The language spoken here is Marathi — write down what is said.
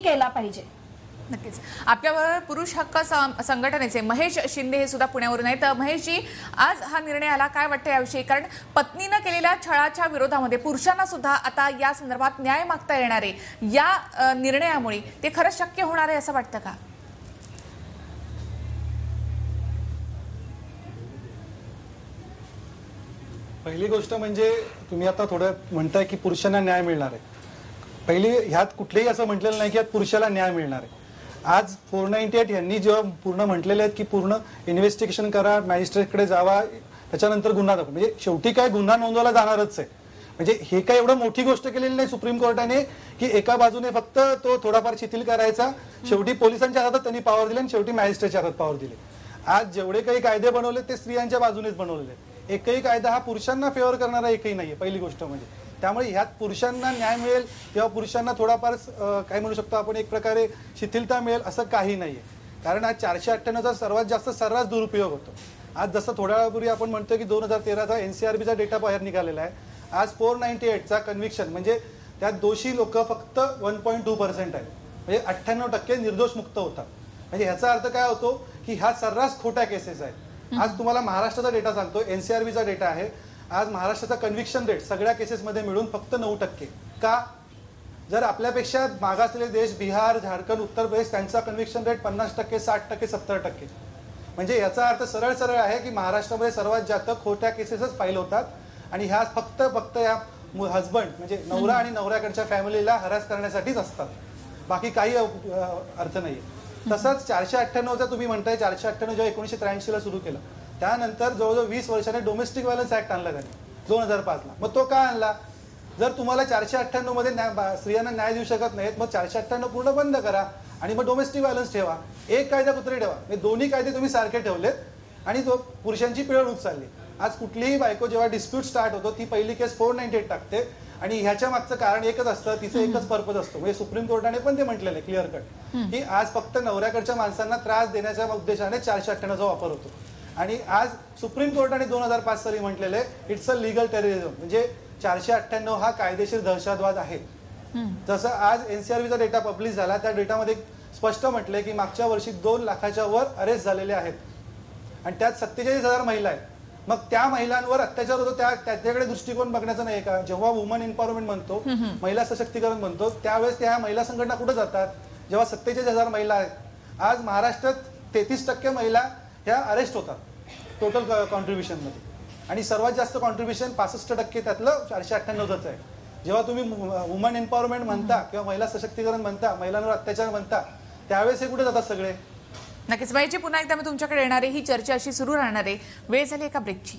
केला पाहिजे। नक्कीच आपल्याबरोबर पुरुष हक्क संघटनेचे महेश शिंदे हे सुद्धा पुण्यावरून आहेत। महेशजी, आज हा निर्णय आला, काय वाटतं याविषयी? कारण पत्नीनं केलेल्या छळाच्या विरोधामध्ये पुरुषांना सुद्धा आता या संदर्भात न्याय मागता येणार आहे। या निर्णयामुळे ते खरंच शक्य होणार आहे असं वाटतं का? पहिली गोष्ट म्हणजे तुम्ही आता थोडं म्हणताय की पुरुषांना न्याय मिळणार आहे। पहिली ह्यात कुठलेही असं म्हटलेलं नाही की यात पुरुषाला न्याय मिळणार आहे। आज 498 यांनी जेव्हा पूर्ण म्हटलेले आहेत की पूर्ण इन्व्हेस्टिगेशन करा, मॅजिस्ट्रेटकडे जावा, त्याच्यानंतर गुन्हा दाखवा, म्हणजे शेवटी काय गुन्हा नोंदवला जाणारच आहे। म्हणजे हे काय एवढं मोठी गोष्ट केलेली नाही सुप्रीम कोर्टाने की एका बाजूने फक्त तो थोडाफार शिथिल करायचा, शेवटी पोलिसांच्या हातात त्यांनी पॉवर दिली आणि शेवटी मॅजिस्ट्रेटच्या हातात पॉवर दिली। आज जेवढे काही कायदे बनवले ते स्त्रियांच्या बाजूनेच बनवलेले आहेत। एकही कायदा हा पुरुषांना फेवर करणारा एकही नाहीये, पहिली गोष्ट म्हणजे। त्यामुळे ह्यात पुरुषांना न्याय मिळेल किंवा पुरुषांना थोडाफार काय म्हणू शकतो आपण एक प्रकारे शिथिलता मिळेल असं काही नाहीये। कारण आज 498चा सर्वात जास्त सर्रास दुरुपयोग होतो। आज जसं थोड्या वेळापूर्वी आपण म्हणतोय की 2013चा एनसीआरबीचा डेटा बाहेर निघालेला आहे। आज 498चा कन्व्हिक्शन म्हणजे त्यात दोषी लोक फक्त 1.2% आहेत, म्हणजे 98% निर्दोष मुक्त होतात। म्हणजे ह्याचा अर्थ काय होतो की ह्या सर्रास खोट्या केसेस आहेत। आज तुम्हाला महाराष्ट्राचा डेटा सांगतो, एनसीआरबीचा डेटा आहे। आज महाराष्ट्राचा कन्व्हिक्शन रेट सगळ्या केसेसमध्ये मिळून फक्त 9%। का? जर आपल्यापेक्षा मागासलेले देश बिहार, झारखंड, उत्तर प्रदेश त्यांचा कन्व्हिक्शन रेट 50%, 60%, 70%। म्हणजे याचा अर्थ सरळ सरळ आहे की महाराष्ट्रामध्ये सर्वात जास्त खोट्या केसेसच फाईल होतात आणि ह्या फक्त या हजबंड म्हणजे नवरा आणि नवऱ्याकडच्या फॅमिलीला हरास करण्यासाठीच असतात, बाकी काही अर्थ नाहीये। तसंच 498चा तुम्ही म्हणताय 498 जेव्हा 1983 ला सुरू केलं, त्यानंतर जवळजवळ 20 वर्षाने डोमेस्टिक व्हायलन्स ऍक्ट आणला त्यांनी 2005 ला। मग तो का आणला? जर तुम्हाला 498 मध्ये स्त्रियांना न्याय देऊ शकत नाहीत, मग 498 पूर्ण बंद करा आणि मग डोमेस्टिक व्हायलन्स ठेवा, एक कायदा कुत्रे ठेवा। हे दोन्ही कायदे तुम्ही सारखे ठेवलेत आणि तो पुरुषांची पिळवणूक चालली। आज कुठलीही बायको जेव्हा डिस्प्यूट स्टार्ट होतो ती पहिली केस 498 टाकते आणि ह्याच्या मागचं कारण एकच असतं, तिचं एकच पर्पज असतो। म्हणजे सुप्रीम कोर्टाने पण ते म्हटलेलं क्लिअर कट की आज फक्त नवऱ्याकडच्या माणसांना त्रास देण्याच्या उद्देशाने 498चा वापर होतो। आणि आज सुप्रीम कोर्टाने 2005 साली म्हटलेले इट्स अ लीगल टेररिझम, म्हणजे 498 हा कायदेशीर दहशतवाद आहे। जसं आज एनसीआरबीचा डेटा पब्लिश झाला, त्या डेटामध्ये स्पष्ट म्हटलंय की मागच्या वर्षी 2 लाखाच्या वर अरेस्ट झालेले आहेत आणि त्यात 47,000 महिला आहेत। मग त्या महिलांवर अत्याचार होतो त्याच्याकडे दृष्टिकोन बघण्याचा नाही का? जेव्हा वुमन एम्पॉवरमेंट म्हणतो, महिला सशक्तीकरण म्हणतो, त्यावेळेस त्या महिला संघटना कुठे जातात? जेव्हा 47,000 महिला आहेत। आज महाराष्ट्रात 33% महिला ह्या अरेस्ट होतात टोटल कॉन्ट्रीब्युशन मध्ये आणि सर्वात जास्त कॉन्ट्रीब्युशन 65% त्यातलं 498च आहे। जेव्हा तुम्ही वुमन एम्पॉवरमेंट म्हणता किंवा महिला सशक्तीकरण म्हणता, महिलांवर अत्याचार म्हणता, त्यावेळेस हे कुठे जातात सगळे? नक्कीच बाईजी, पुन्हा एकदा मी तुमच्याकडे येणार आहे। ही चर्चा अशी सुरू राहणार आहे। वेळ झाली एका ब्रेकची।